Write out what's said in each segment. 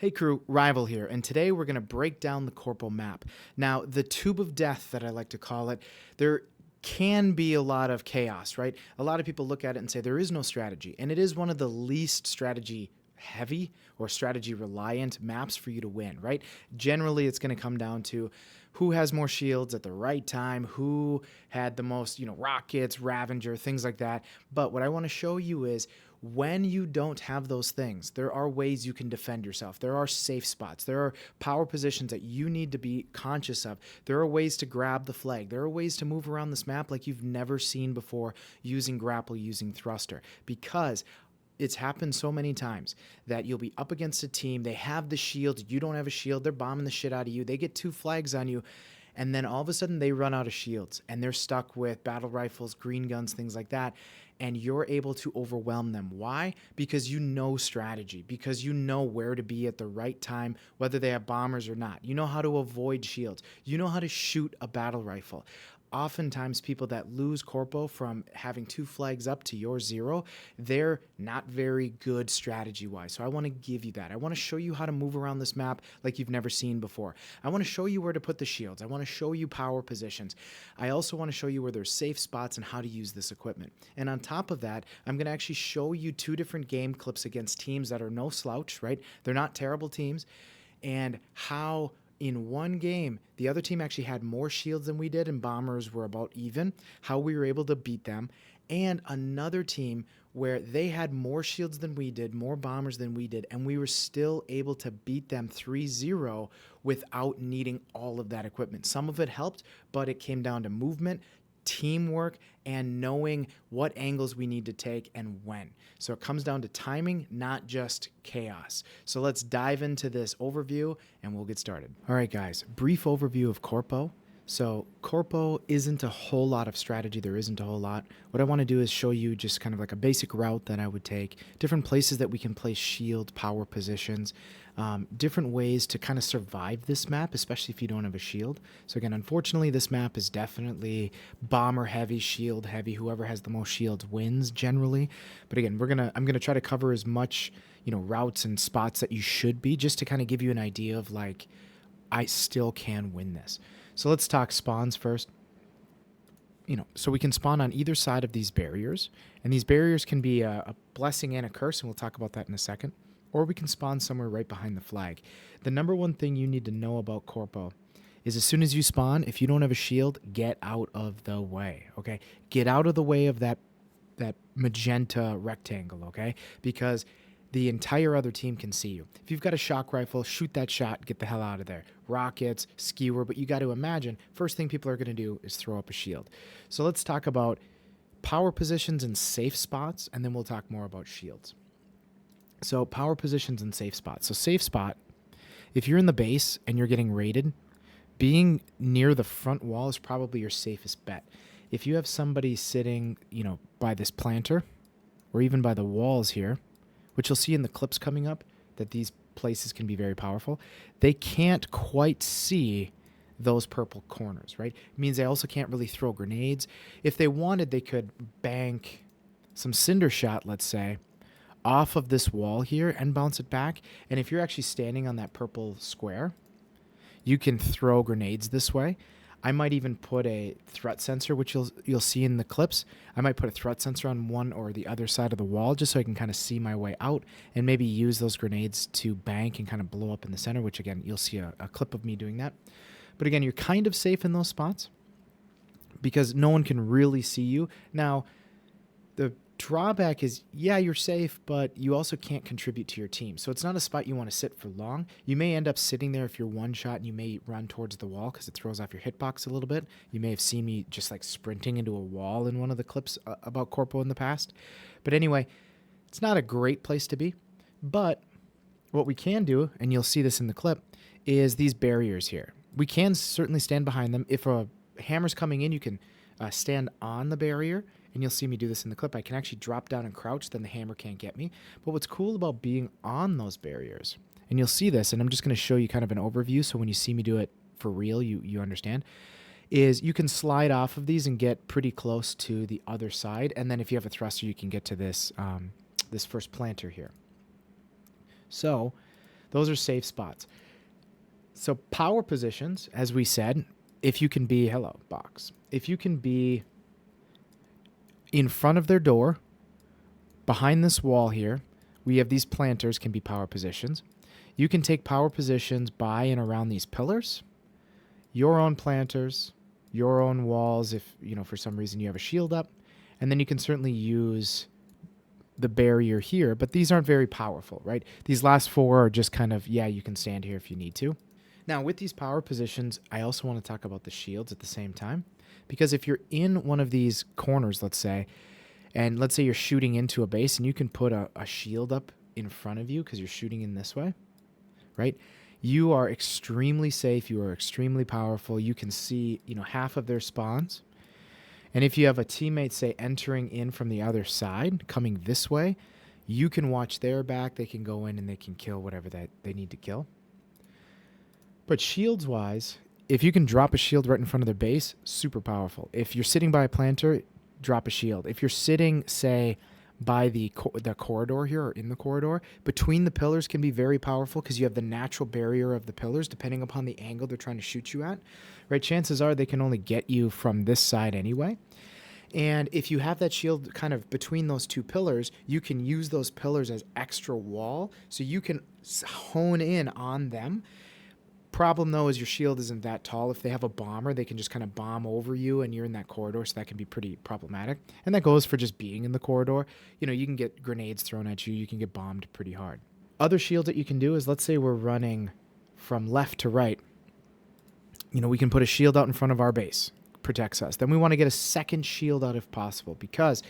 Hey crew, Rival here, and today we're going to break down the Corpo Map. Now, the tube of death that I like to call it, there can be a lot of chaos, right? A lot of people look at it and say there is no strategy, and it is one of the least strategy heavy or strategy reliant maps for you to win, right? Generally, it's going to come down to who has more shields at the right time, who had the most, rockets, Ravager, things like that. But what I want to show you is when you don't have those things, there are ways you can defend yourself. There are safe spots. There are power positions that you need to be conscious of. There are ways to grab the flag. There are ways to move around this map like you've never seen before using grapple, using thruster. Because it's happened so many times that you'll be up against a team. They have the shield. You don't have a shield. They're bombing the shit out of you. They get 2 flags on you. And then all of a sudden they run out of shields and they're stuck with battle rifles, green guns, things like that. And you're able to overwhelm them. Why? Because you know strategy, because you know where to be at the right time, whether they have bombers or not. You know how to avoid shields. You know how to shoot a battle rifle. Oftentimes people that lose Corpo from having 2 flags up to your 0, they're not very good strategy-wise. So I want to give you that. I want to show you how to move around this map like you've never seen before. I want to show you where to put the shields. I want to show you power positions. I also want to show you where there's safe spots and how to use this equipment. And on top of that, I'm going to actually show you 2 different game clips against teams that are no slouch, right? They're not terrible teams. And how in one game, the other team actually had more shields than we did and bombers were about even, how we were able to beat them. And another team where they had more shields than we did, more bombers than we did, and we were still able to beat them 3-0 without needing all of that equipment. Some of it helped, but it came down to movement, teamwork, and knowing what angles we need to take and when. So it comes down to timing, not just chaos. So let's dive into this overview and we'll get started. All right, guys, brief overview of Corpo. So Corpo isn't a whole lot of strategy. There isn't a whole lot. What I want to do is show you just kind of like a basic route that I would take, different places that we can place shield, power positions, different ways to kind of survive this map, especially if you don't have a shield. So again, unfortunately, this map is definitely bomber heavy, shield heavy. Whoever has the most shields wins generally. But again, I'm gonna try to cover as much, routes and spots that you should be, just to kind of give you an idea of like, I still can win this. So let's talk spawns first. So we can spawn on either side of these barriers, and these barriers can be a blessing and a curse, and we'll talk about that in a second. Or we can spawn somewhere right behind the flag. The number one thing you need to know about Corpo is as soon as you spawn, if you don't have a shield, get out of the way, okay? Get out of the way of that magenta rectangle, okay? Because the entire other team can see you. If you've got a shock rifle, shoot that shot, get the hell out of there. Rockets, skewer, but you got to imagine, first thing people are going to do is throw up a shield. So let's talk about power positions and safe spots, and then we'll talk more about shields. So power positions and safe spots. So safe spot, if you're in the base and you're getting raided, being near the front wall is probably your safest bet. If you have somebody sitting, by this planter or even by the walls here, which you'll see in the clips coming up, that these places can be very powerful, they can't quite see those purple corners, right? It means they also can't really throw grenades. If they wanted, they could bank some cinder shot, let's say, off of this wall here and bounce it back. And if you're actually standing on that purple square, you can throw grenades this way. I might even put a threat sensor, which you'll see in the clips. I might put a threat sensor on one or the other side of the wall just so I can kind of see my way out and maybe use those grenades to bank and kind of blow up in the center, which again, you'll see a clip of me doing that. But again, you're kind of safe in those spots because no one can really see you. Now, the drawback is, yeah, you're safe, but you also can't contribute to your team. So it's not a spot you want to sit for long. You may end up sitting there if you're one shot and you may run towards the wall because it throws off your hitbox a little bit. You may have seen me just like sprinting into a wall in one of the clips about Corpo in the past. But anyway, it's not a great place to be. But what we can do, and you'll see this in the clip, is these barriers here. We can certainly stand behind them. If a hammer's coming in, you can stand on the barrier. And you'll see me do this in the clip. I can actually drop down and crouch, then the hammer can't get me. But what's cool about being on those barriers, and you'll see this, and I'm just going to show you kind of an overview so when you see me do it for real, you understand, is you can slide off of these and get pretty close to the other side. And then if you have a thruster, you can get to this, this first planter here. So Those are safe spots. So power positions, as we said, if you can be, hello, box. If you can be in front of their door, behind this wall here, we have these planters can be power positions. You can take power positions by and around these pillars, your own planters, your own walls if, for some reason you have a shield up, and then you can certainly use the barrier here, but these aren't very powerful, right? These last four are just kind of, yeah, you can stand here if you need to. Now, with these power positions, I also want to talk about the shields at the same time, because if you're in one of these corners, let's say, and let's say you're shooting into a base and you can put a shield up in front of you because you're shooting in this way, right? You are extremely safe. You are extremely powerful. You can see, half of their spawns. And if you have a teammate, say, entering in from the other side, coming this way, you can watch their back. They can go in and they can kill whatever that they need to kill. But shields-wise, if you can drop a shield right in front of their base, super powerful. If you're sitting by a planter, drop a shield. If you're sitting, say, by the corridor here or in the corridor, between the pillars can be very powerful because you have the natural barrier of the pillars depending upon the angle they're trying to shoot you at. Right? Chances are they can only get you from this side anyway. And if you have that shield kind of between those two pillars, you can use those pillars as extra wall so you can hone in on them. Problem, though, is your shield isn't that tall. If they have a bomber, they can just kind of bomb over you and you're in that corridor, so that can be pretty problematic. And that goes for just being in the corridor. You can get grenades thrown at you. You can get bombed pretty hard. Other shields that you can do is, let's say we're running from left to right. We can put a shield out in front of our base. Protects us. Then we want to get a second shield out if possible, because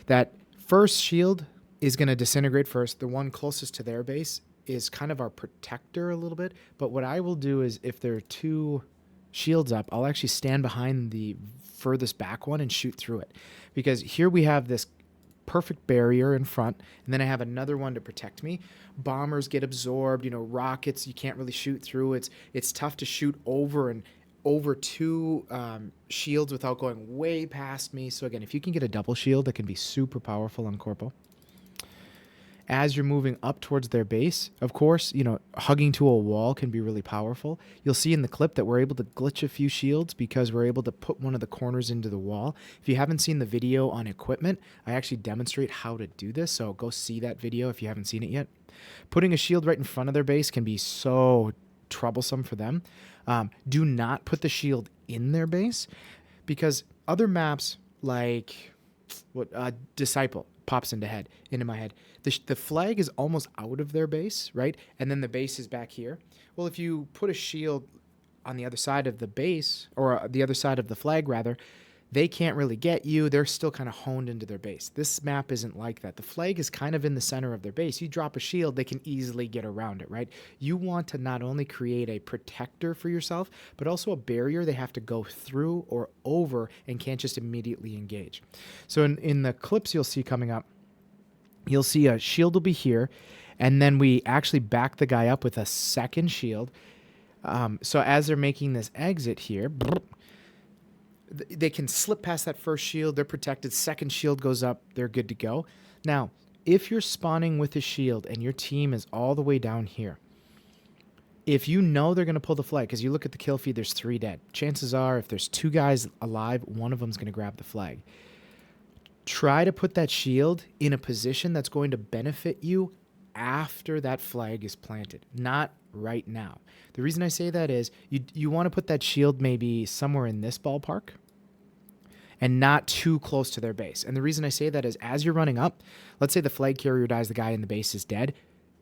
that first shield is going to disintegrate first. The one closest to their base is kind of our protector a little bit. But what I will do is, if there are two shields up, I'll actually stand behind the furthest back one and shoot through it. Because here we have this perfect barrier in front, and then I have another one to protect me. Bombers get absorbed, rockets you can't really shoot through. It's tough to shoot over two shields without going way past me. So again, if you can get a double shield, that can be super powerful on Corpo. As you're moving up towards their base, of course, hugging to a wall can be really powerful. You'll see in the clip that we're able to glitch a few shields because we're able to put one of the corners into the wall. If you haven't seen the video on equipment, I actually demonstrate how to do this, so go see that video if you haven't seen it yet. Putting a shield right in front of their base can be so troublesome for them. Do not put the shield in their base, because other maps like Disciple pops into my head. The flag is almost out of their base, right? And then the base is back here. Well, if you put a shield on the other side of the base, or the other side of the flag rather, they can't really get you. They're still kind of honed into their base. This map isn't like that. The flag is kind of in the center of their base. You drop a shield, they can easily get around it, right? You want to not only create a protector for yourself, but also a barrier they have to go through or over and can't just immediately engage. So in the clips you'll see coming up, you'll see a shield will be here, and then we actually back the guy up with a second shield. So as they're making this exit here, they can slip past that first shield. They're protected. Second shield goes up. They're good to go. Now, if you're spawning with a shield and your team is all the way down here, if you know they're going to pull the flag, because you look at the kill feed, there's 3 dead. Chances are, if there's 2 guys alive, one of them's going to grab the flag. Try to put that shield in a position that's going to benefit you after that flag is planted, not right now. The reason I say that is you want to put that shield maybe somewhere in this ballpark and not too close to their base. And the reason I say that is, as you're running up, let's say the flag carrier dies, the guy in the base is dead.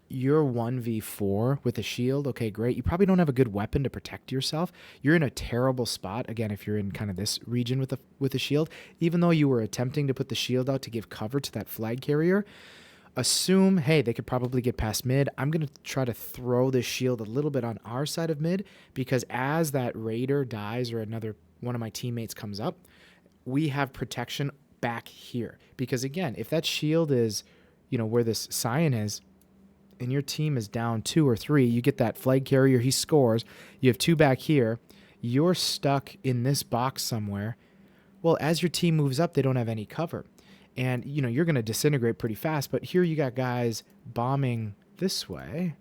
You're 1v4 with a shield. Okay, great. You probably don't have a good weapon to protect yourself. You're in a terrible spot, again, if you're in kind of this region with a shield. Even though you were attempting to put the shield out to give cover to that flag carrier, assume, hey, they could probably get past mid. I'm going to try to throw this shield a little bit on our side of mid, because as that raider dies or another one of my teammates comes up, we have protection back here. Because again, if that shield is, where this cyan is, and your team is down 2 or 3, you get that flag carrier, he scores, you have 2 back here, you're stuck in this box somewhere. Well, as your team moves up, they don't have any cover. And, you're going to disintegrate pretty fast. But here you got guys bombing this way.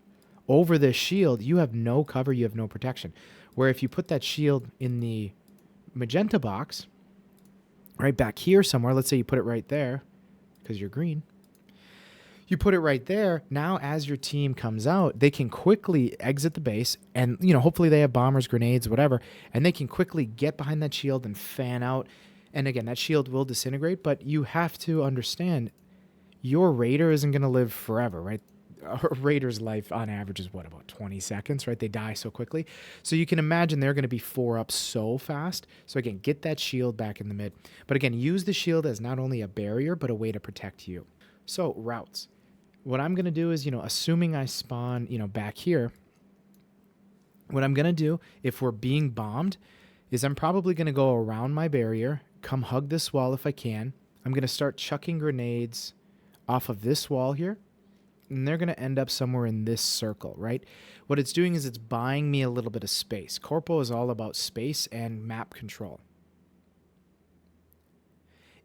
over this shield, you have no cover, you have no protection. Where if you put that shield in the magenta box, right back here somewhere, let's say you put it right there, because you're green, you put it right there. Now, as your team comes out, they can quickly exit the base and, hopefully they have bombers, grenades, whatever, and they can quickly get behind that shield and fan out. And again, that shield will disintegrate, but you have to understand your raider isn't going to live forever, right? A raider's life on average is about 20 seconds, right? They die so quickly. So you can imagine they're going to be 4 up so fast. So again, get that shield back in the mid. But again, use the shield as not only a barrier, but a way to protect you. So routes. What I'm going to do is, assuming I spawn, back here, what I'm going to do if we're being bombed is I'm probably going to go around my barrier, come hug this wall if I can. I'm going to start chucking grenades off of this wall here, and they're going to end up somewhere in this circle, right? What it's doing is it's buying me a little bit of space. Corpo is all about space and map control.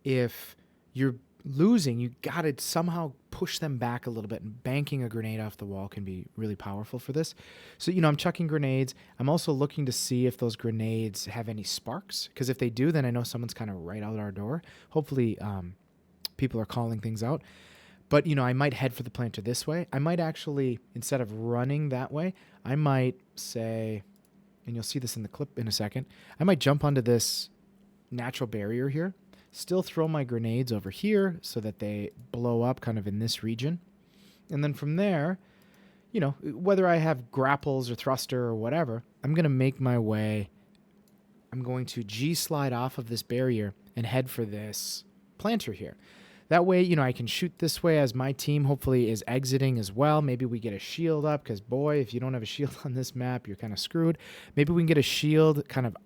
If you're losing, you got to somehow push them back a little bit, and banking a grenade off the wall can be really powerful for this. So, I'm chucking grenades. I'm also looking to see if those grenades have any sparks, because if they do, then I know someone's kind of right out our door. Hopefully, people are calling things out. But, I might head for the planter this way. I might actually, instead of running that way, I might say, and you'll see this in the clip in a second, I might jump onto this natural barrier here, still throw my grenades over here so that they blow up kind of in this region. And then from there, whether I have grapples or thruster or whatever, I'm going to make my way. I'm going to G-slide off of this barrier and head for this planter here. That way, I can shoot this way as my team hopefully is exiting as well. Maybe we get a shield up because, boy, if you don't have a shield on this map, you're kind of screwed. Maybe we can get a shield kind of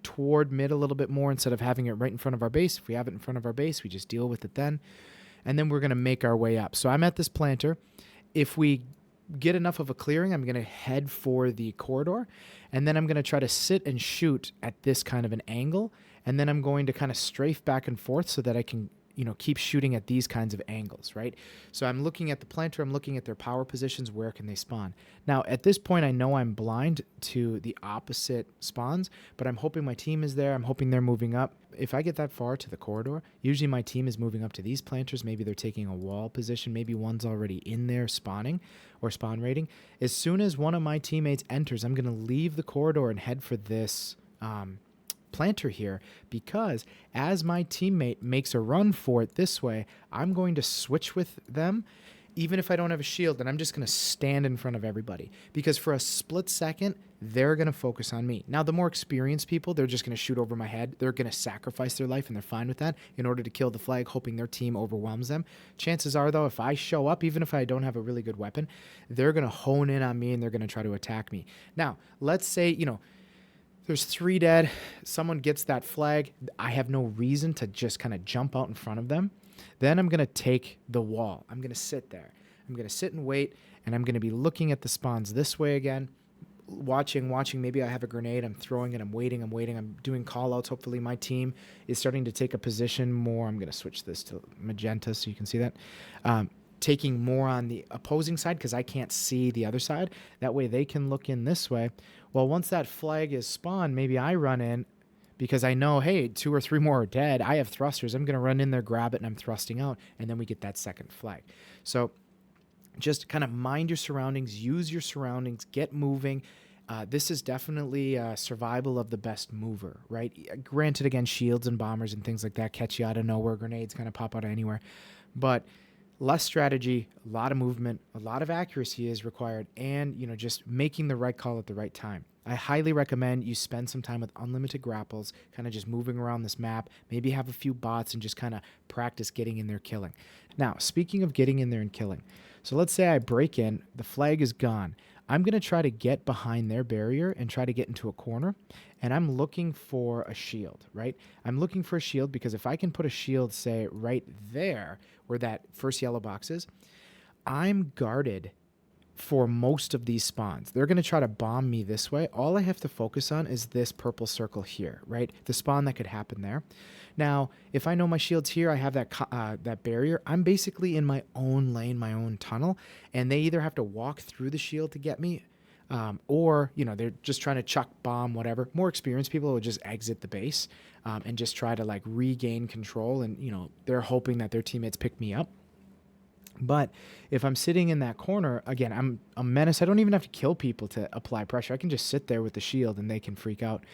toward mid a little bit more instead of having it right in front of our base. If we have it in front of our base, we just deal with it then. And then we're going to make our way up. So I'm at this planter. If we get enough of a clearing, I'm going to head for the corridor. And then I'm going to try to sit and shoot at this kind of an angle. And then I'm going to kind of strafe back and forth so that I can keep shooting at these kinds of angles, right? So I'm looking at the planter, I'm looking at their power positions, where can they spawn? Now, at this point, I know I'm blind to the opposite spawns, but I'm hoping my team is there. I'm hoping they're moving up. If I get that far to the corridor, usually my team is moving up to these planters. Maybe they're taking a wall position. Maybe one's already in there spawning or spawn raiding. As soon as one of my teammates enters, I'm going to leave the corridor and head for this planter here, because as my teammate makes a run for it this way, I'm going to switch with them even if I don't have a shield, and I'm just going to stand in front of everybody, because for a split second they're going to focus on me. Now, the more experienced people, they're just going to shoot over my head. They're going to sacrifice their life, and they're fine with that in order to kill the flag, hoping their team overwhelms them. Chances are, though, if I show up, even if I don't have a really good weapon, they're going to hone in on me and they're going to try to attack me. Now, let's say there's 3 dead. Someone gets that flag. I have no reason to just kind of jump out in front of them. Then I'm going to take the wall. I'm going to sit there. I'm going to sit and wait, and I'm going to be looking at the spawns this way again, watching. Maybe I have a grenade. I'm throwing it. I'm waiting. I'm doing call-outs. Hopefully my team is starting to take a position more. I'm going to switch this to magenta so you can see that. Taking more on the opposing side because I can't see the other side. That way they can look in this way. Well, once that flag is spawned, maybe I run in because I know, hey, 2 or 3 more are dead. I have thrusters. I'm going to run in there, grab it, and I'm thrusting out, and then we get that second flag. So just kind of mind your surroundings, use your surroundings, get moving. This is definitely survival of the best mover, right? Granted, again, shields and bombers and things like that catch you out of nowhere. Grenades kind of pop out of anywhere. But less strategy, a lot of movement, a lot of accuracy is required, and just making the right call at the right time. I highly recommend you spend some time with unlimited grapples, kind of just moving around this map, maybe have a few bots and just kind of practice getting in there killing. Now, speaking of getting in there and killing, so let's say I break in, the flag is gone. I'm going to try to get behind their barrier and try to get into a corner, and I'm looking for a shield, right? I'm looking for a shield because if I can put a shield, say, right there where that first yellow box is, I'm guarded for most of these spawns. They're going to try to bomb me this way. All I have to focus on is this purple circle here, right? The spawn that could happen there. Now, if I know my shield's here, I have that barrier. I'm basically in my own lane, my own tunnel, and they either have to walk through the shield to get me, or, you know, they're just trying to chuck, bomb, whatever. More experienced people will just exit the base and just try to, like, regain control, and, you know, they're hoping that their teammates pick me up. But if I'm sitting in that corner, again, I'm a menace. I don't even have to kill people to apply pressure. I can just sit there with the shield and they can freak out.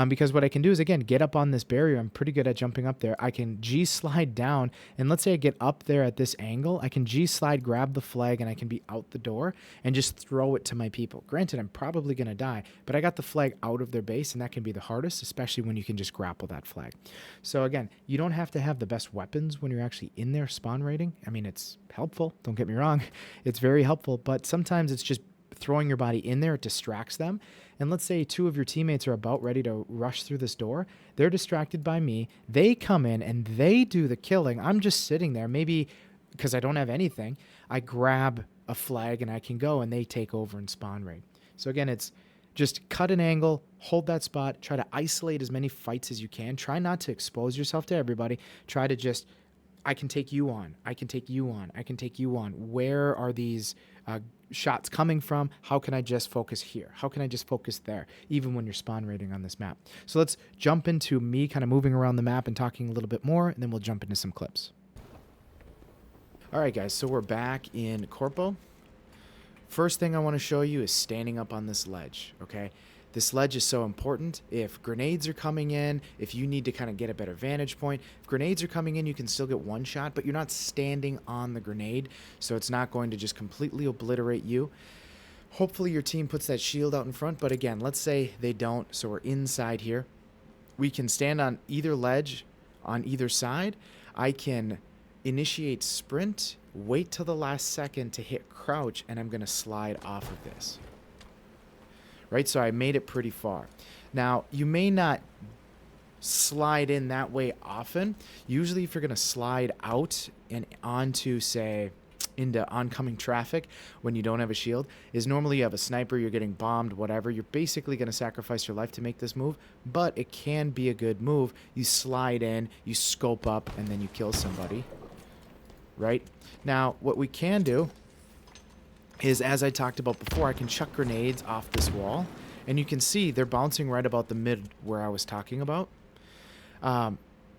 Because what I can do is, again, get up on this barrier. I'm pretty good at jumping up there. I can G-slide down, and let's say I get up there at this angle. I can G-slide, grab the flag, and I can be out the door and just throw it to my people. Granted, I'm probably going to die, but I got the flag out of their base, and that can be the hardest, especially when you can just grapple that flag. So again, you don't have to have the best weapons when you're actually in their spawn rating. I mean, it's helpful, don't get me wrong, it's very helpful, but sometimes it's just throwing your body in there. It distracts them. And let's say two of your teammates are about ready to rush through this door. They're distracted by me. They come in and they do the killing. I'm just sitting there. Maybe because I don't have anything, I grab a flag and I can go, and they take over and spawn raid. So again, it's just cut an angle, hold that spot, try to isolate as many fights as you can. Try not to expose yourself to everybody. Try to just, I can take you on. I can take you on. I can take you on. Where are these shots coming from? How can I just focus here? How can I just focus there, even when you're spawn raiding on this map? So let's jump into me kind of moving around the map and talking a little bit more, and then we'll jump into some clips. All right, guys, so we're back in Corpo. First thing I want to show you is standing up on this ledge, okay? This ledge is so important. If grenades are coming in, if you need to kind of get a better vantage point, if grenades are coming in, you can still get one shot, but you're not standing on the grenade, so it's not going to just completely obliterate you. Hopefully your team puts that shield out in front, but again, let's say they don't, so we're inside here. We can stand on either ledge on either side. I can initiate sprint, wait till the last second to hit crouch, and I'm going to slide off of this. Right, so I made it pretty far. Now, you may not slide in that way often. Usually if you're going to slide out and onto, say, into oncoming traffic when you don't have a shield, is normally you have a sniper, you're getting bombed, whatever. You're basically going to sacrifice your life to make this move, but it can be a good move. You slide in, you scope up, and then you kill somebody. Right? Now, what we can do is, as I talked about before, I can chuck grenades off this wall, and you can see they're bouncing right about the mid where I was talking about.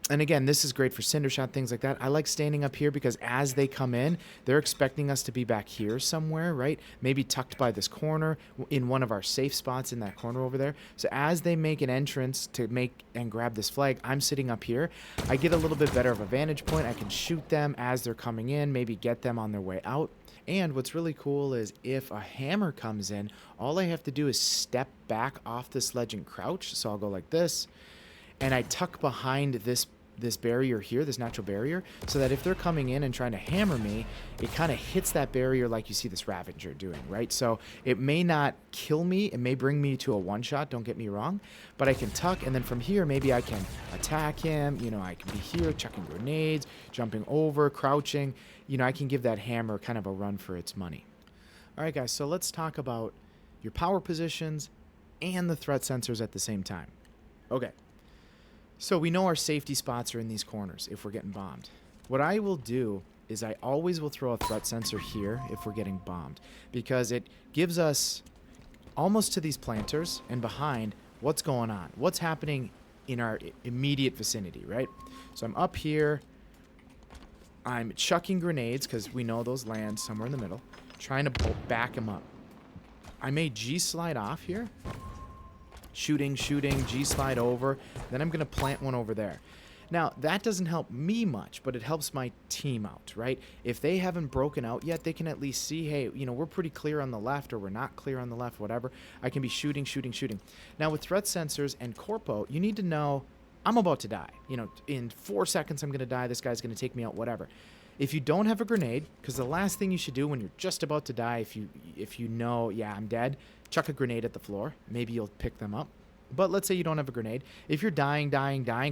And again, this is great for cinder shot, things like that. I like standing up here because as they come in, they're expecting us to be back here somewhere, right? Maybe tucked by this corner in one of our safe spots in that corner over there. So as they make an entrance to make and grab this flag, I'm sitting up here. I get a little bit better of a vantage point. I can shoot them as they're coming in, maybe get them on their way out. And what's really cool is if a hammer comes in, all I have to do is step back off this ledge and crouch. So I'll go like this, and I tuck behind this barrier here, this natural barrier, so that if they're coming in and trying to hammer me, it kind of hits that barrier like you see this Ravager doing, right? So it may not kill me, it may bring me to a one-shot, don't get me wrong, but I can tuck, and then from here, maybe I can attack him, you know, I can be here, chucking grenades, jumping over, crouching, you know, I can give that hammer kind of a run for its money. All right, guys, so let's talk about your power positions and the threat sensors at the same time. Okay. So we know our safety spots are in these corners if we're getting bombed. What I will do is I always will throw a threat sensor here if we're getting bombed, because it gives us almost to these planters and behind what's going on, what's happening in our immediate vicinity, right? So I'm up here, I'm chucking grenades because we know those land somewhere in the middle, trying to back them up. I may G-slide off here. Shooting, G-slide over. Then I'm going to plant one over there. Now, that doesn't help me much, but it helps my team out, right? If they haven't broken out yet, they can at least see, hey, you know, we're pretty clear on the left, or we're not clear on the left, whatever. I can be shooting. Now, with threat sensors and Corpo, you need to know, I'm about to die. You know, in 4 seconds, I'm going to die. This guy's going to take me out, whatever. If you don't have a grenade, because the last thing you should do when you're just about to die, if you know, yeah, I'm dead, chuck a grenade at the floor. Maybe you'll pick them up. But let's say you don't have a grenade. If you're dying,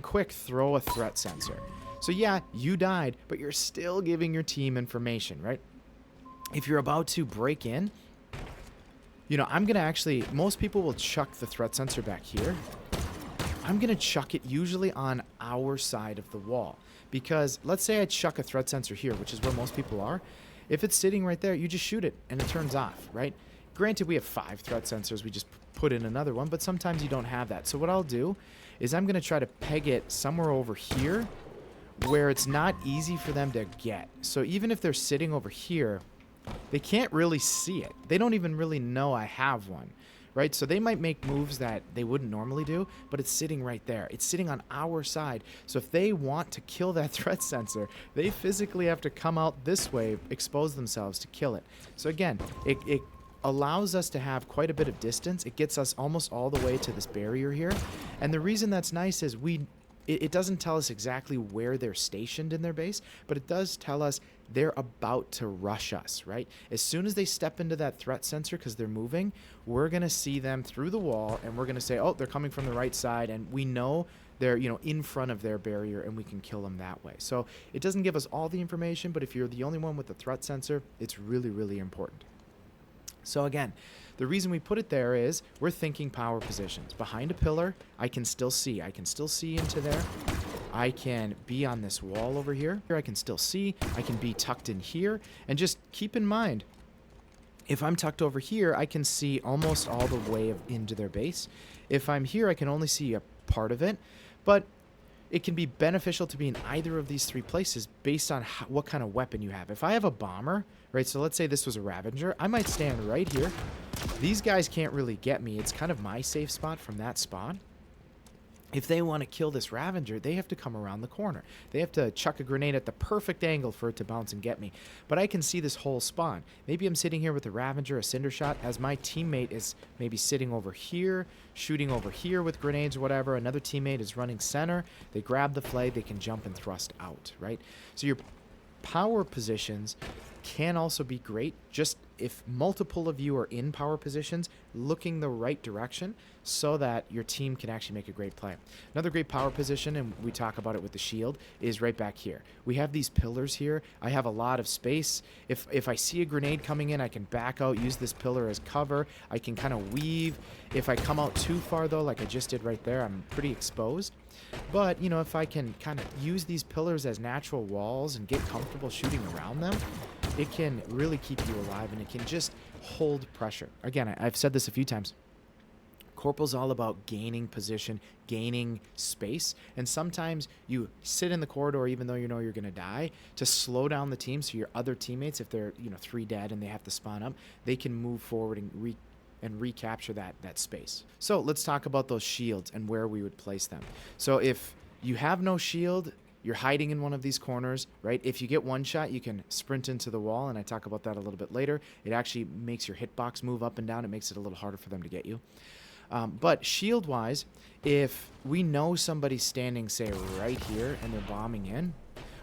quick, throw a threat sensor. So yeah, you died, but you're still giving your team information, right? If you're about to break in, I'm going to actually, most people will chuck the threat sensor back here. I'm going to chuck it usually on our side of the wall, because let's say I chuck a threat sensor here, which is where most people are. If it's sitting right there, you just shoot it and it turns off, right? Granted, we have 5 threat sensors. We just put in another one, but sometimes you don't have that. So what I'll do is I'm going to try to peg it somewhere over here where it's not easy for them to get. So even if they're sitting over here, they can't really see it. They don't even really know I have one, right? So they might make moves that they wouldn't normally do, but it's sitting right there. It's sitting on our side. So if they want to kill that threat sensor, they physically have to come out this way, expose themselves to kill it. So again, it allows us to have quite a bit of distance. It gets us almost all the way to this barrier here. And the reason that's nice is it doesn't tell us exactly where they're stationed in their base, but it does tell us they're about to rush us, right? As soon as they step into that threat sensor, because they're moving, we're going to see them through the wall, and we're going to say, oh, they're coming from the right side, and we know they're, in front of their barrier, and we can kill them that way. So it doesn't give us all the information, but if you're the only one with the threat sensor, it's really, really important. So again, the reason we put it there is we're thinking power positions. Behind a pillar, I can still see. I can still see into there. I can be on this wall over here. I can still see. I can be tucked in here. And just keep in mind, if I'm tucked over here, I can see almost all the way into their base. If I'm here, I can only see a part of it. But it can be beneficial to be in either of these 3 places based on what kind of weapon you have. If I have a bomber, right, so let's say this was a Ravager, I might stand right here. These guys can't really get me. It's kind of my safe spot from that spot. If they want to kill this Ravager, they have to come around the corner. They have to chuck a grenade at the perfect angle for it to bounce and get me. But I can see this whole spawn. Maybe I'm sitting here with a Ravager, a Cinder Shot, as my teammate is maybe sitting over here, shooting over here with grenades or whatever. Another teammate is running center. They grab the flag, they can jump and thrust out, right? So your power positions can also be great, just if multiple of you are in power positions, looking the right direction so that your team can actually make a great play. Another great power position, and we talk about it with the shield, is right back here. We have these pillars here. I have a lot of space. If I see a grenade coming in, I can back out, use this pillar as cover. I can kind of weave. If I come out too far, though, like I just did right there, I'm pretty exposed. But, if I can kind of use these pillars as natural walls and get comfortable shooting around them, it can really keep you alive, and it can just hold pressure. Again, I've said this a few times. Corporal's all about gaining position, gaining space, and sometimes you sit in the corridor even though you know you're going to die to slow down the team so your other teammates, if they're 3 dead and they have to spawn up, they can move forward and recapture that space. So let's talk about those shields and where we would place them. So if you have no shield, you're hiding in one of these corners, right? If you get one shot, you can sprint into the wall, and I talk about that a little bit later. It actually makes your hitbox move up and down. It makes it a little harder for them to get you. But shield-wise, if we know somebody's standing, say, right here, and they're bombing in,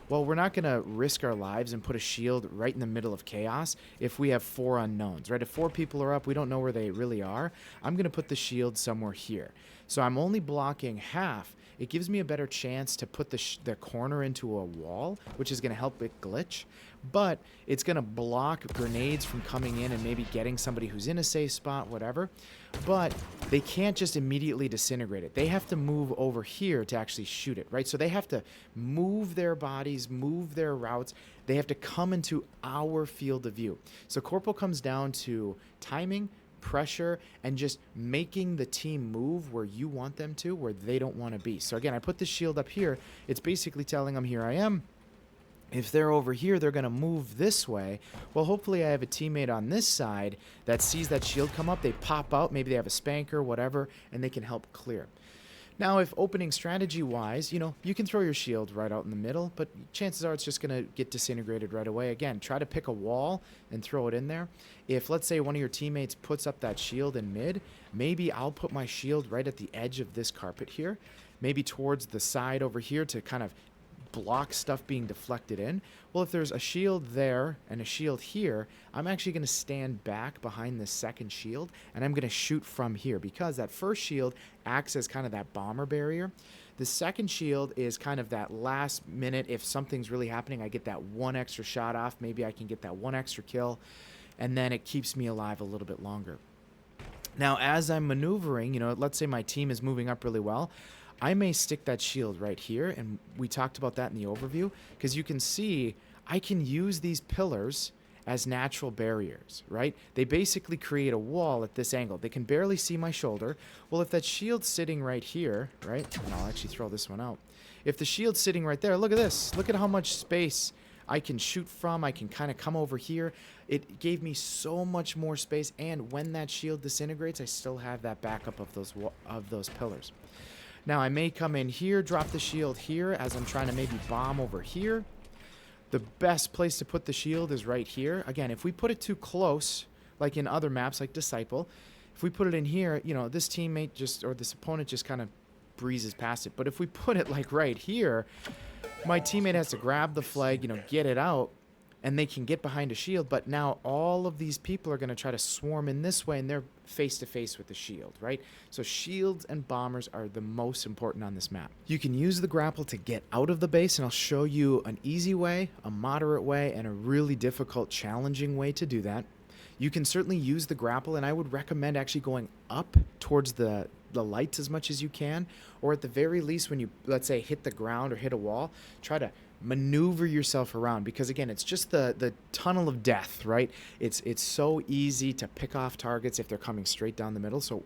well, we're not going to risk our lives and put a shield right in the middle of chaos if we have 4 unknowns, right? If 4 people are up, we don't know where they really are. I'm going to put the shield somewhere here. So I'm only blocking half. It gives me a better chance to put the corner into a wall, which is going to help it glitch. But it's going to block grenades from coming in and maybe getting somebody who's in a safe spot, whatever. But they can't just immediately disintegrate it. They have to move over here to actually shoot it, right? So they have to move their bodies, move their routes. They have to come into our field of view. So Corporal comes down to timing, pressure, and just making the team move where you want them to, where they don't want to be. So again, I put the shield up here. It's basically telling them, here I am. If they're over here, they're going to move this way. Well, hopefully I have a teammate on this side that sees that shield come up. They pop out. Maybe they have a spanker, whatever, and they can help clear. Now, if opening strategy-wise, you can throw your shield right out in the middle, but chances are it's just going to get disintegrated right away. Again, try to pick a wall and throw it in there. If, let's say, one of your teammates puts up that shield in mid, maybe I'll put my shield right at the edge of this carpet here, maybe towards the side over here to kind of block stuff being deflected in. Well, if there's a shield there and a shield here, I'm actually going to stand back behind this second shield, and I'm going to shoot from here because that first shield acts as kind of that bomber barrier. The second shield is kind of that last minute, if something's really happening, I get that one extra shot off. Maybe I can get that one extra kill, and then it keeps me alive a little bit longer. Now, as I'm maneuvering, let's say my team is moving up really well, I may stick that shield right here, and we talked about that in the overview, because you can see I can use these pillars as natural barriers, right? They basically create a wall at this angle. They can barely see my shoulder. Well, if that shield's sitting right here, right? And I'll actually throw this one out. If the shield's sitting right there, look at this. Look at how much space I can shoot from. I can kind of come over here. It gave me so much more space, and when that shield disintegrates, I still have that backup of those pillars. Now, I may come in here, drop the shield here as I'm trying to maybe bomb over here. The best place to put the shield is right here. Again, if we put it too close, like in other maps like Disciple, if we put it in here, this teammate or this opponent just kind of breezes past it. But if we put it like right here, my teammate has to grab the flag, get it out, and they can get behind a shield. But now all of these people are going to try to swarm in this way, and they're face to face with the shield, right? So shields and bombers are the most important on this map. You can use the grapple to get out of the base, and I'll show you an easy way, a moderate way, and a really difficult, challenging way to do that. You can certainly use the grapple, and I would recommend actually going up towards the lights as much as you can, or at the very least when you, let's say, hit the ground or hit a wall, try to maneuver yourself around, because again, it's just the tunnel of death, right? It's so easy to pick off targets if they're coming straight down the middle. So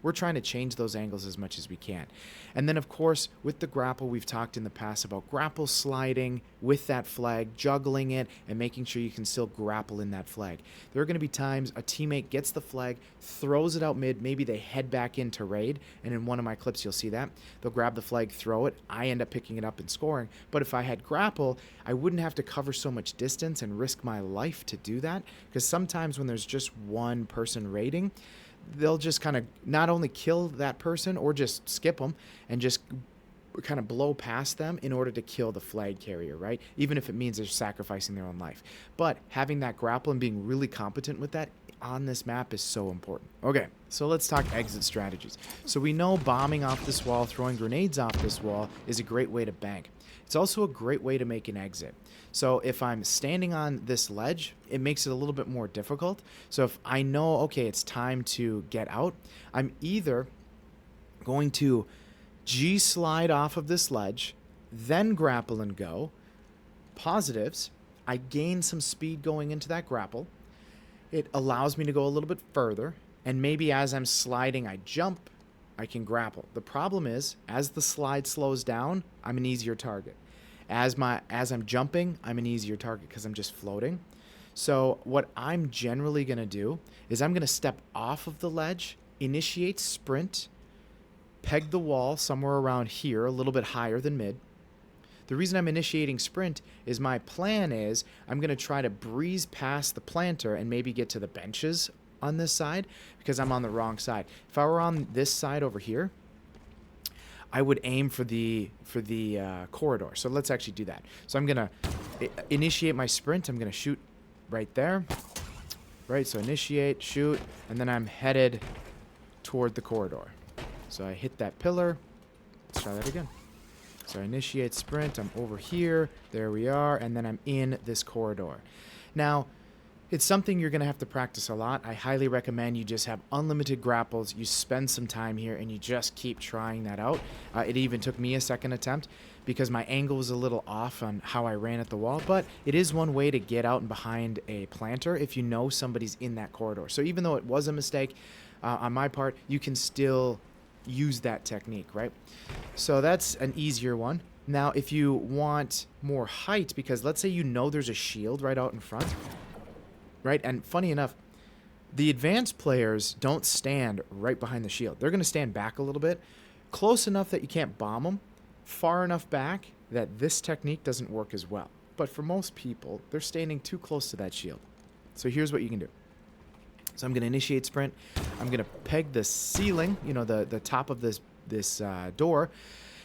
we're trying to change those angles as much as we can. And then of course with the grapple, we've talked in the past about grapple sliding with that flag, juggling it, and making sure you can still grapple in that flag. There are going to be times a teammate gets the flag, throws it out mid, maybe they head back into raid, and in one of my clips you'll see that. They'll grab the flag, throw it, I end up picking it up and scoring. But if I had grapple, I wouldn't have to cover so much distance and risk my life to do that, because sometimes when there's just one person raiding, they'll just kind of not only kill that person or just skip them and just kind of blow past them in order to kill the flag carrier, right? Even if it means they're sacrificing their own life. But having that grapple and being really competent with that on this map is so important. Okay, so let's talk exit strategies. So we know bombing off this wall, throwing grenades off this wall is a great way to bank. It's also a great way to make an exit. So if I'm standing on this ledge, it makes it a little bit more difficult. So if I know, okay, it's time to get out, I'm either going to G-slide off of this ledge, then grapple and go. Positives, I gain some speed going into that grapple. It allows me to go a little bit further, and maybe as I'm sliding, I jump, I can grapple. The problem is, as the slide slows down, I'm an easier target. As I'm jumping, I'm an easier target because I'm just floating. So what I'm generally going to do is I'm going to step off of the ledge, initiate sprint, peg the wall somewhere around here, a little bit higher than mid. The reason I'm initiating sprint is my plan is I'm going to try to breeze past the planter and maybe get to the benches on this side because I'm on the wrong side. If I were on this side over here, I would aim for the corridor. So let's actually do that. So I'm going to initiate my sprint. I'm going to shoot right there. Right, so initiate, shoot, and then I'm headed toward the corridor. So I hit that pillar. Let's try that again. So I initiate sprint, I'm over here, there we are, and then I'm in this corridor. Now, it's something you're going to have to practice a lot. I highly recommend you just have unlimited grapples, you spend some time here, and you just keep trying that out. It even took me a second attempt because my angle was a little off on how I ran at the wall, but it is one way to get out and behind a planter if you know somebody's in that corridor. So even though it was a mistake on my part, you can still use that technique, right? So that's an easier one. Now, if you want more height, because let's say you know there's a shield right out in front, right? And funny enough, the advanced players don't stand right behind the shield. They're going to stand back a little bit, close enough that you can't bomb them, far enough back that this technique doesn't work as well. But for most people, they're standing too close to that shield. So here's what you can do. So I'm going to initiate sprint. I'm going to peg the ceiling, the top of this door.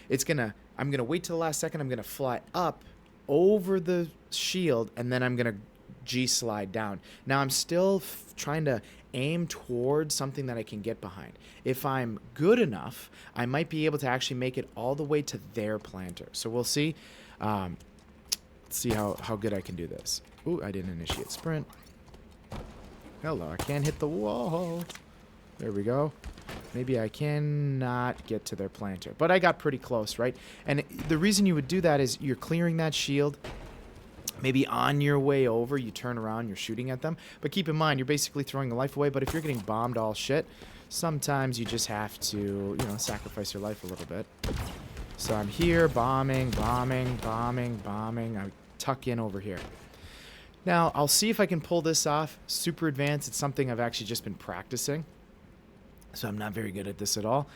I'm going to wait till the last second. I'm going to fly up over the shield, and then I'm going to G-slide down. Now I'm still trying to aim towards something that I can get behind. If I'm good enough, I might be able to actually make it all the way to their planter. So we'll see. Let's see how good I can do this. Ooh, I didn't initiate sprint. Hello, I can't hit the wall. There we go. Maybe I cannot get to their planter, but I got pretty close, right? And the reason you would do that is you're clearing that shield. Maybe on your way over, you turn around, you're shooting at them. But keep in mind, you're basically throwing a life away. But if you're getting bombed all shit, sometimes you just have to, you know, sacrifice your life a little bit. So I'm here, bombing. I tuck in over here. Now, I'll see if I can pull this off. Super advanced. It's something I've actually just been practicing. So I'm not very good at this at all.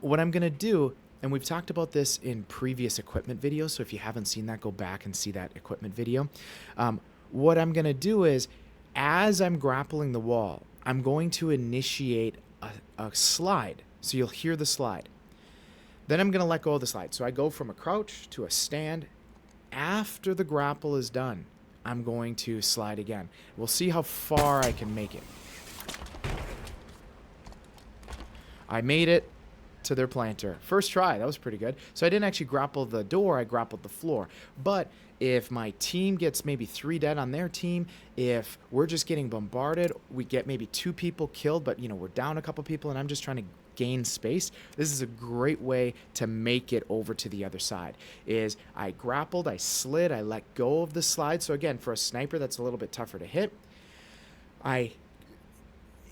What I'm going to do, and we've talked about this in previous equipment videos, so if you haven't seen that, go back and see that equipment video. What I'm going to do is, as I'm grappling the wall, I'm going to initiate a slide. So you'll hear the slide. Then I'm going to let go of the slide. So I go from a crouch to a stand. After the grapple is done, I'm going to slide again. We'll see how far I can make it. I made it to their planter. First try, that was pretty good. So I didn't actually grapple the door, I grappled the floor. But if my team gets maybe 3 dead on their team, if we're just getting bombarded, we get maybe 2 people killed, but, you know, we're down a couple people and I'm just trying to gain space, this is a great way to make it over to the other side. Is I grappled, I slid, I let go of the slide. So again, for a sniper, that's a little bit tougher to hit.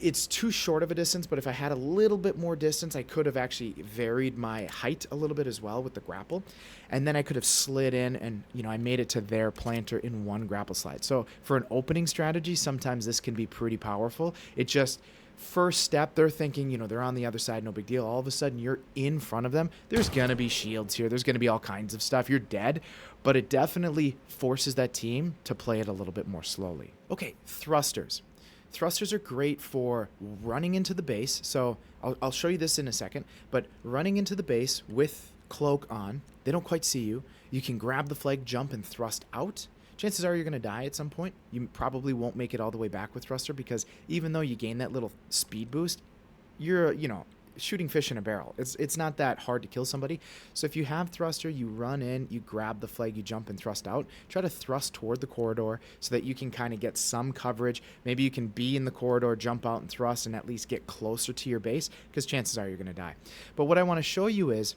It's too short of a distance, but if I had a little bit more distance, I could have actually varied my height a little bit as well with the grapple. And then I could have slid in and, you know, I made it to their planter in one grapple slide. So for an opening strategy, sometimes this can be pretty powerful. It just, first step, they're thinking, you know, they're on the other side, no big deal. All of a sudden, you're in front of them. There's going to be shields here. There's going to be all kinds of stuff. You're dead. But it definitely forces that team to play it a little bit more slowly. Okay, thrusters. Thrusters are great for running into the base. So I'll show you this in a second. But running into the base with cloak on, they don't quite see you. You can grab the flag, jump, and thrust out. Chances are you're going to die at some point. You probably won't make it all the way back with thruster because even though you gain that little speed boost, you're, you know, shooting fish in a barrel. It's not that hard to kill somebody. So if you have thruster, you run in, you grab the flag, you jump and thrust out. Try to thrust toward the corridor so that you can kind of get some coverage. Maybe you can be in the corridor, jump out and thrust and at least get closer to your base because chances are you're going to die. But what I want to show you is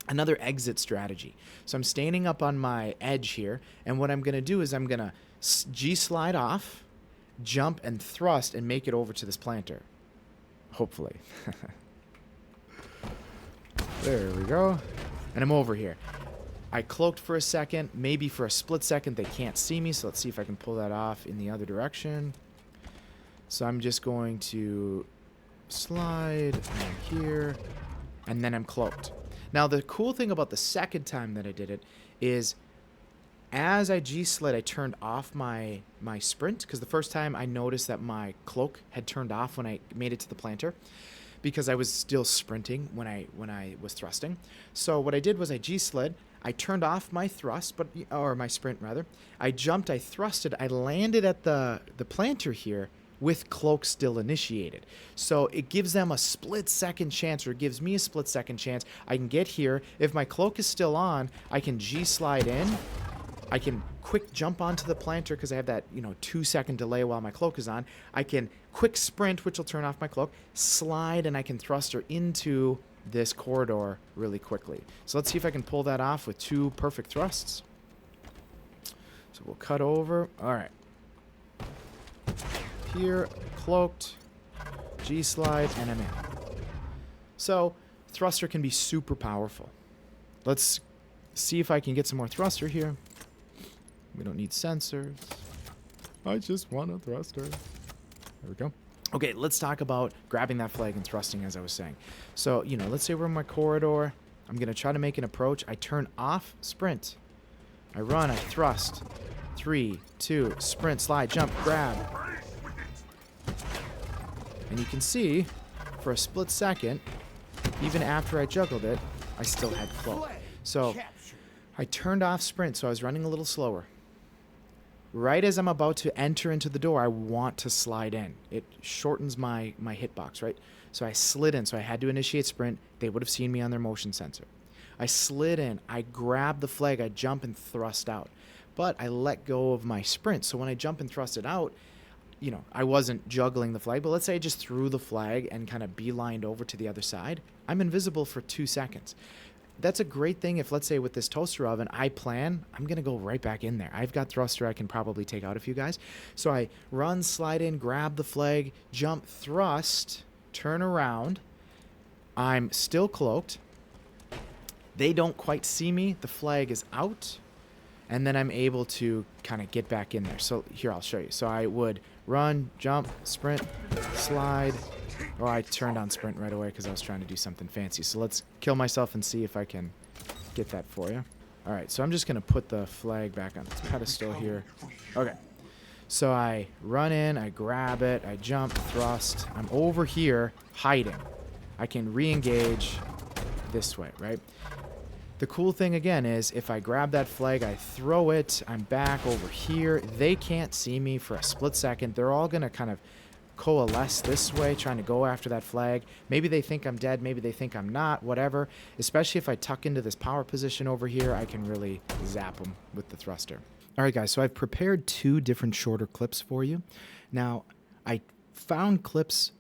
another exit strategy. So I'm standing up on my edge here, and what I'm going to do is I'm going to G-slide off, jump and thrust and make it over to this planter. Hopefully. There we go. And I'm over here. I cloaked for a second, maybe for a split second they can't see me, so let's see if I can pull that off in the other direction. So I'm just going to slide here, and then I'm cloaked. Now, the cool thing about the second time that I did it is as I G-slid, I turned off my sprint because the first time I noticed that my cloak had turned off when I made it to the planter because I was still sprinting when I was thrusting. So what I did was I G-slid, I turned off my thrust, or my sprint rather. I jumped, I thrusted, I landed at the planter here with cloak still initiated. So it gives them a split-second chance, or it gives me a split-second chance. I can get here. If my cloak is still on, I can G-slide in. I can quick jump onto the planter because I have that, you know, 2-second delay while my cloak is on. I can quick sprint, which will turn off my cloak, slide, and I can thrust her into this corridor really quickly. So let's see if I can pull that off with 2 perfect thrusts. So we'll cut over. All right. Here, cloaked, G-slide, and I'm in. So thruster can be super powerful. Let's see if I can get some more thruster here. We don't need sensors. I just want a thruster. There we go. Okay, let's talk about grabbing that flag and thrusting, as I was saying. So, you know, let's say we're in my corridor. I'm going to try to make an approach. I turn off sprint. I run, I thrust. 3, 2, sprint, slide, jump, grab. And you can see, for a split second, even after I juggled it, I still had cloak. So I turned off sprint, so I was running a little slower. Right as I'm about to enter into the door, I want to slide in. It shortens my hitbox, right? So I slid in, so I had to initiate sprint. They would have seen me on their motion sensor. I slid in, I grabbed the flag, I jump and thrust out. But I let go of my sprint, so when I jump and thrust it out, you know, I wasn't juggling the flag, but let's say I just threw the flag and kind of beelined over to the other side, I'm invisible for 2 seconds. That's a great thing if, let's say, with this toaster oven, I'm going to go right back in there. I've got thruster. I can probably take out a few guys. So I run, slide in, grab the flag, jump, thrust, turn around. I'm still cloaked. They don't quite see me. The flag is out. And then I'm able to kind of get back in there. So here, I'll show you. So I would run, jump, sprint, slide. Oh, I turned on sprint right away because I was trying to do something fancy. So let's kill myself and see if I can get that for you. All right, so I'm just going to put the flag back on its pedestal here. Okay. So I run in, I grab it, I jump, thrust. I'm over here hiding. I can re-engage this way, right? The cool thing, again, is if I grab that flag, I throw it, I'm back over here. They can't see me for a split second. They're all going to kind of coalesce this way, trying to go after that flag. Maybe they think I'm dead. Maybe they think I'm not, whatever. Especially if I tuck into this power position over here, I can really zap them with the thruster. All right, guys, so I've prepared 2 different shorter clips for you. Now, I found clips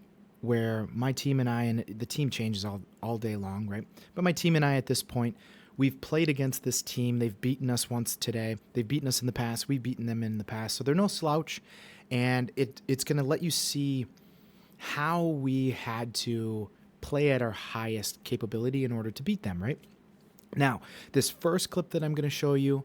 where my team and I, and the team changes all day long, right? But my team and I at this point, we've played against this team. They've beaten us once today. They've beaten us in the past. We've beaten them in the past. So they're no slouch. And it's going to let you see how we had to play at our highest capability in order to beat them, right? Now, this first clip that I'm going to show you,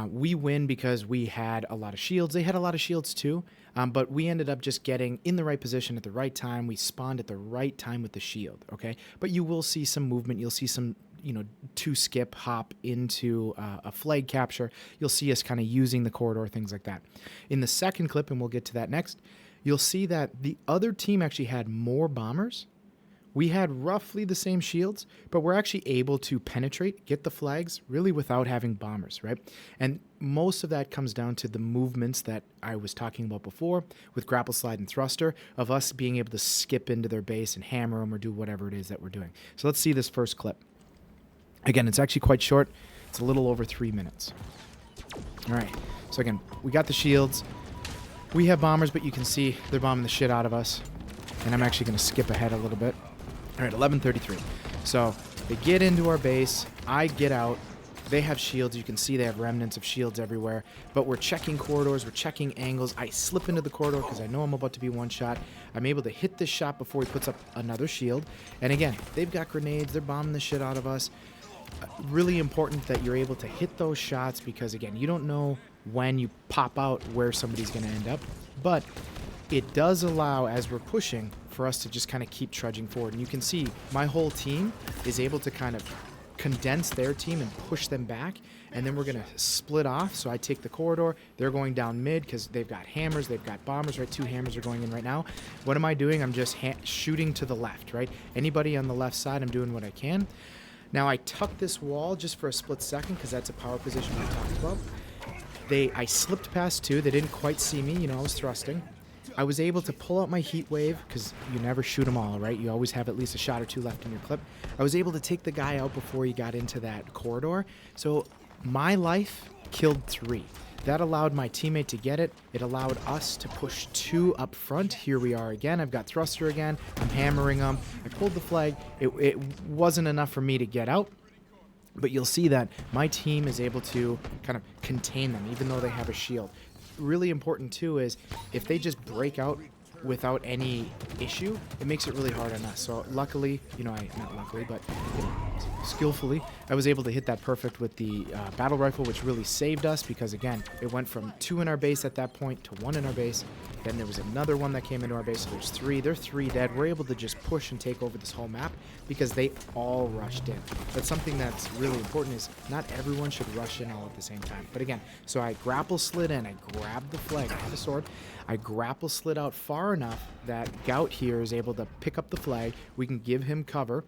we win because we had a lot of shields. They had a lot of shields too, but we ended up just getting in the right position at the right time. We spawned at the right time with the shield, okay? But you will see some movement. You'll see some, you know, 2 skip, hop into a flag capture. You'll see us kind of using the corridor, things like that. In the second clip, and we'll get to that next, you'll see that the other team actually had more bombers. We had roughly the same shields, but we're actually able to penetrate, get the flags, really without having bombers, right? And most of that comes down to the movements that I was talking about before with grapple, slide, and thruster, of us being able to skip into their base and hammer them or do whatever it is that we're doing. So let's see this first clip. Again, it's actually quite short. It's a little over 3 minutes. All right. So again, we got the shields. We have bombers, but you can see they're bombing the shit out of us. And I'm actually going to skip ahead a little bit. All right, 11:33. So they get into our base. I get out. They have shields. You can see they have remnants of shields everywhere. But we're checking corridors. We're checking angles. I slip into the corridor because I know I'm about to be one shot. I'm able to hit this shot before he puts up another shield. And again, they've got grenades. They're bombing the shit out of us. Really important that you're able to hit those shots because, again, you don't know when you pop out where somebody's going to end up. But it does allow, as we're pushing, for us to just kind of keep trudging forward. And you can see my whole team is able to kind of condense their team and push them back. And then we're going to split off. So I take the corridor. They're going down mid because they've got hammers. They've got bombers, right? 2 hammers are going in right now. What am I doing? I'm just shooting to the left, right? Anybody on the left side, I'm doing what I can. Now I tuck this wall just for a split second because that's a power position we talked about. I slipped past 2. They didn't quite see me. You know, I was thrusting. I was able to pull out my heat wave because you never shoot them all, right? You always have at least a shot or 2 left in your clip. I was able to take the guy out before he got into that corridor. So my life killed 3. That allowed my teammate to get it. It allowed us to push 2 up front. Here we are again. I've got thruster again. I'm hammering them. I pulled the flag. It wasn't enough for me to get out. But you'll see that my team is able to kind of contain them, even though they have a shield. Really important, too, is if they just break out without any issue, it makes it really hard on us. So luckily, you know, not luckily, but you know, skillfully, I was able to hit that perfect with the battle rifle, which really saved us because, again, it went from 2 in our base at that point to 1 in our base. Then there was another one that came into our base, so there's 3. They're 3 dead. We're able to just push and take over this whole map because they all rushed in. But something that's really important is not everyone should rush in all at the same time. But again, so I grapple slid in. I grabbed the flag. I have a sword. I grapple slid out far enough that Gout here is able to pick up the flag. We can give him cover,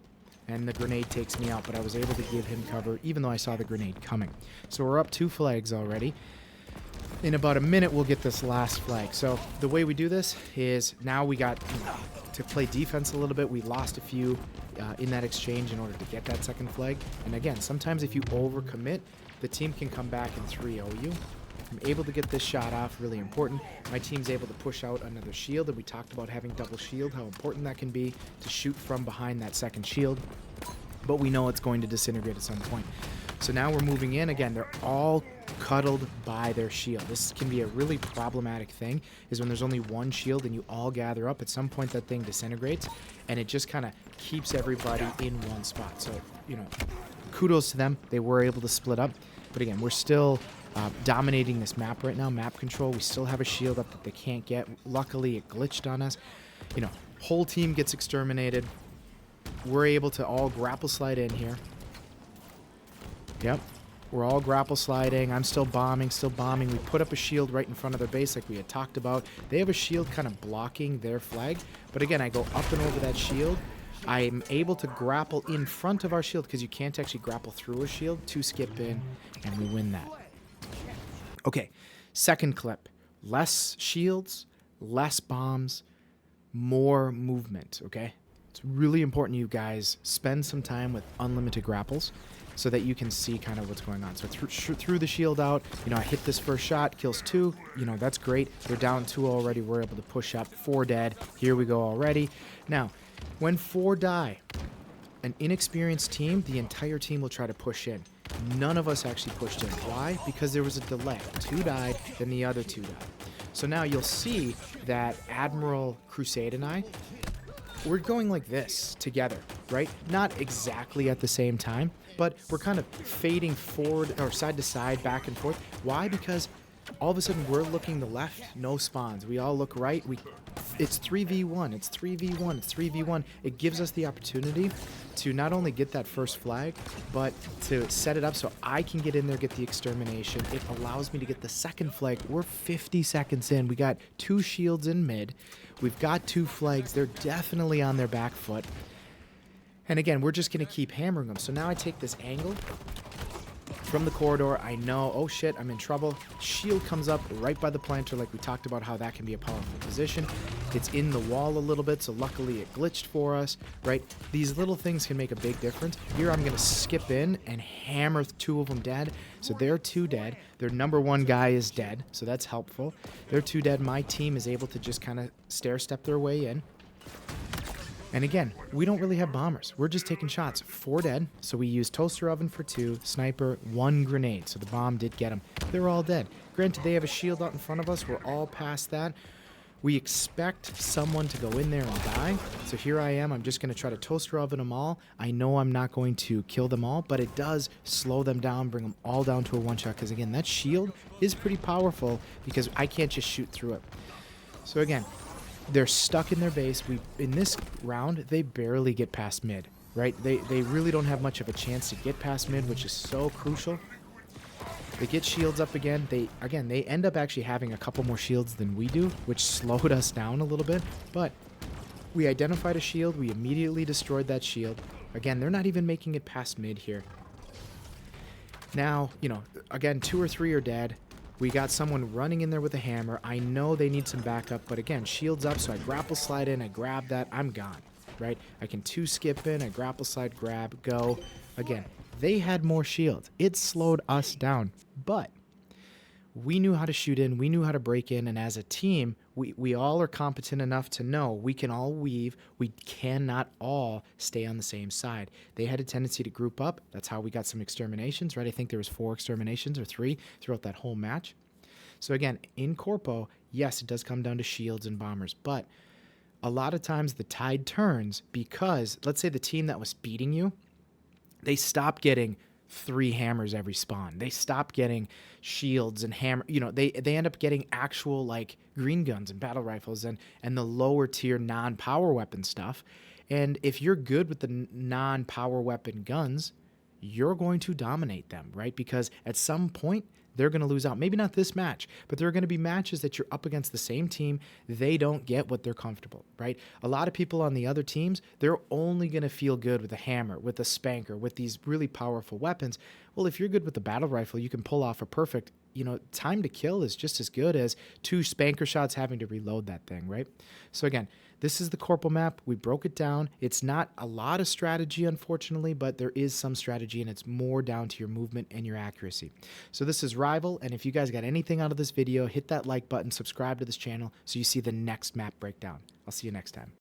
and the grenade takes me out. But I was able to give him cover even though I saw the grenade coming. So we're up 2 flags already. In about a minute, we'll get this last flag. So the way we do this is now we got to play defense a little bit. We lost a few in that exchange in order to get that second flag. And again, sometimes if you overcommit, the team can come back and 3-0 you. I'm able to get this shot off, really important. My team's able to push out another shield, and we talked about having double shield, how important that can be to shoot from behind that second shield. But we know it's going to disintegrate at some point. So now we're moving in. Again, they're all cuddled by their shield. This can be a really problematic thing, is when there's only one shield and you all gather up. At some point, that thing disintegrates, and it just kind of keeps everybody in one spot. So, kudos to them. They were able to split up. But again, we're still dominating this map right now. Map control. We still have a shield up that they can't get. Luckily, it glitched on us. Whole team gets exterminated. We're able to all grapple slide in here. Yep. We're all grapple sliding. I'm still bombing. We put up a shield right in front of their base like we had talked about. They have a shield kind of blocking their flag. But again, I go up and over that shield. I'm able to grapple in front of our shield because you can't actually grapple through a shield. 2 skip in, and we win that. Okay, second clip. Less shields, less bombs, more movement, okay? It's really important you guys spend some time with unlimited grapples so that you can see kind of what's going on. So through the shield out, I hit this first shot, kills 2. That's great. They're down 2 already. We're able to push up. 4 dead. Here we go already. Now, when 4 die, an inexperienced team, the entire team will try to push in. None of us actually pushed in. Why? Because there was a delay. 2 died, then the other 2 died. So now you'll see that Admiral Crusade and I, we're going like this together, right? Not exactly at the same time, but we're kind of fading forward or side to side, back and forth. Why? Because all of a sudden we're looking the left, no spawns. We all look right. It's 3v1. It's 3v1. It's 3v1. It gives us the opportunity to not only get that first flag, but to set it up so I can get in there, get the extermination. It allows me to get the second flag. We're 50 seconds in. We got 2 shields in mid. We've got 2 flags. They're definitely on their back foot. And again, we're just going to keep hammering them. So now I take this angle from the corridor. I know, oh shit, I'm in trouble. Shield comes up right by the planter, like we talked about how that can be a powerful position. It's in the wall a little bit, so luckily it glitched for us, right? These little things can make a big difference. Here I'm going to skip in and hammer 2 of them dead. So they're 2 dead. Their number 1 guy is dead, so that's helpful. They're 2 dead. My team is able to just kind of stair-step their way in. And again, we don't really have bombers. We're just taking shots. 4 dead, so we use toaster oven for 2, sniper, 1 grenade, so the bomb did get them. They're all dead. Granted, they have a shield out in front of us. We're all past that. We expect someone to go in there and die. So here I am. I'm just going to try to toaster oven them all. I know I'm not going to kill them all, but it does slow them down, bring them all down to a 1-shot. Because again, that shield is pretty powerful because I can't just shoot through it. So again, they're stuck in their base. In this round, they barely get past mid, right? They really don't have much of a chance to get past mid, which is so crucial. They get shields up again. They end up actually having a couple more shields than we do, which slowed us down a little bit. But we identified a shield. We immediately destroyed that shield. Again, they're not even making it past mid here. Now, again, 2 or 3 are dead. We got someone running in there with a hammer. I know they need some backup, but again, shields up, so I grapple slide in, I grab that, I'm gone, right? I can 2 skip in, I grapple slide, grab, go. Again, they had more shields. It slowed us down, but we knew how to shoot in, we knew how to break in, and as a team, we all are competent enough to know we can all weave. We cannot all stay on the same side. They had a tendency to group up. That's how we got some exterminations, right? I think there was 4 exterminations or 3 throughout that whole match. So again, in Corpo, yes, it does come down to shields and bombers, but a lot of times the tide turns because, let's say the team that was beating you, they stopped getting 3 hammers every spawn. They stop getting shields and hammer. They end up getting actual like green guns and battle rifles and the lower tier non-power weapon stuff. And if you're good with the non-power weapon guns, you're going to dominate them, right? Because at some point they're going to lose out. Maybe not this match, but there are going to be matches that you're up against the same team. They don't get what they're comfortable, right? A lot of people on the other teams, they're only going to feel good with a hammer, with a spanker, with these really powerful weapons. Well, if you're good with the battle rifle, you can pull off a perfect, time to kill is just as good as 2 spanker shots having to reload that thing, right? So again, This is the Corpo Map. We broke it down. It's not a lot of strategy, unfortunately, but there is some strategy, and it's more down to your movement and your accuracy. So this is Rival, and if you guys got anything out of this video, hit that like button, subscribe to this channel so you see the next map breakdown. I'll see you next time.